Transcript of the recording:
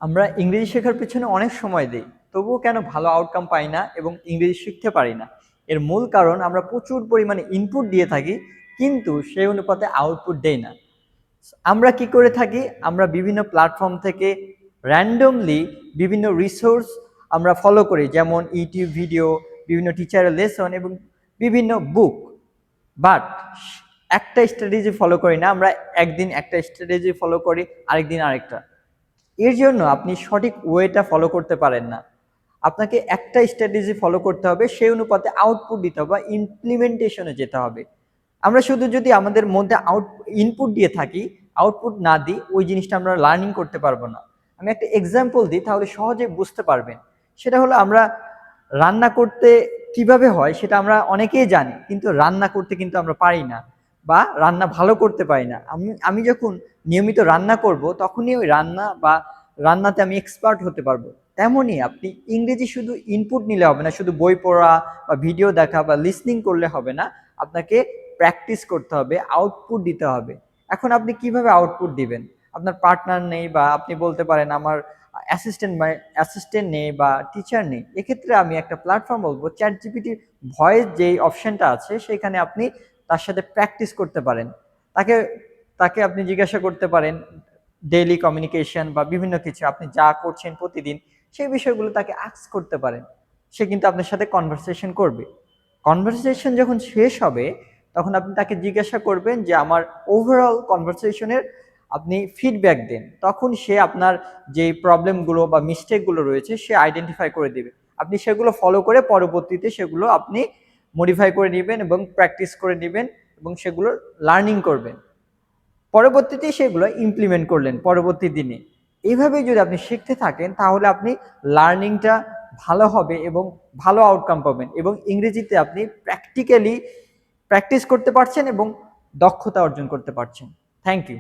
আমরা ইংরেজি শেখার পেছনে অনেক সময় দেই, তবুও কেন ভালো আউটকাম পাই না এবং ইংরেজি শিখতে পারি না? এর মূল কারণ আমরা প্রচুর পরিমাণে ইনপুট দিয়ে থাকি, কিন্তু সেই অনুপাতে আউটপুট দেই না। আমরা কি করে থাকি? আমরা বিভিন্ন প্ল্যাটফর্ম থেকে র্যান্ডমলি বিভিন্ন রিসোর্স আমরা ফলো করি, যেমন ইউটিউব ভিডিও, বিভিন্ন টিচারের লেসন এবং বিভিন্ন বুক। বাট একটা স্ট্র্যাটেজি ফলো করি না আমরা। একদিন একটা স্ট্র্যাটেজি ফলো করি, আরেকদিন আরেকটা। এর জন্য আপনি সঠিক ওয়েটা ফলো করতে পারেন না। আপনাকে একটা স্ট্র্যাটেজি ফলো করতে হবে, সেই অনুপাতে আউটপুট দিতে হবে বা ইমপ্লিমেন্টেশনে যেতে হবে। আমরা শুধু যদি আমাদের মধ্যে ইনপুট দিয়ে থাকি, আউটপুট না দিই, ওই জিনিসটা আমরা লার্নিং করতে পারবো না। আমি একটা এক্সাম্পল দিই, তাহলে সহজে বুঝতে পারবেন। সেটা হলো, আমরা রান্না করতে কিভাবে হয় সেটা আমরা অনেকেই জানি, কিন্তু রান্না করতে কিন্তু আমরা পারি না, বা রান্না ভালো করতে পারি না। আমি আমি যখন নিয়মিত রান্না করব, তখনই ওই রান্নাতে আমি এক্সপার্ট হতে পারবো। তেমনই আপনি ইংরেজি শুধু ইনপুট নিলে হবে না, শুধু বই পড়া বা ভিডিও দেখা বা লিসনিং করলে হবে না। আপনাকে প্র্যাকটিস করতে হবে, আউটপুট দিতে হবে। এখন আপনি কিভাবে আউটপুট দিবেন? আপনার পার্টনার নেই, বা আপনি বলতে পারেন আমার অ্যাসিস্ট্যান্ট নেই বা টিচার নেই। এক্ষেত্রে আমি একটা প্ল্যাটফর্ম বলবো, চ্যাট জিপিটির ভয়েস যেই অপশনটা আছে, সেখানে আপনি তার সাথে প্র্যাকটিস করতে পারেন। তাকে তাকে আপনি জিজ্ঞাসা করতে পারেন ডেইলি কমিউনিকেশন বা বিভিন্ন কিছু আপনি যা করছেন প্রতিদিন, সেই বিষয়গুলো তাকে আস্ক করতে পারেন। সে কিন্তু আপনার সাথে কনভারসেশন করবে। কনভারসেশন যখন শেষ হবে, তখন আপনি তাকে জিজ্ঞাসা করবেন যে আমার ওভারঅল কনভারসেশনের আপনি ফিডব্যাক দেন। তখন সে আপনার যে প্রবলেমগুলো বা মিস্টেকগুলো রয়েছে, সে আইডেন্টিফাই করে দিবে। আপনি সেগুলো ফলো করে পরবর্তীতে সেগুলো আপনি মডিফাই করে নেবেন এবং প্র্যাকটিস করে নেবেন, এবং সেগুলো লার্নিং করবেন। পরবর্তীতে সেগুলো ইমপ্লিমেন্ট করলেন পরবর্তী দিনে। এইভাবে যদি আপনি শিখতে থাকেন, তাহলে আপনি লার্নিংটা ভালো হবে এবং ভালো আউটকাম পাবেন, এবং ইংরেজিতে আপনি প্র্যাকটিক্যালি প্র্যাকটিস করতে পারছেন এবং দক্ষতা অর্জন করতে পারছেন। Thank you.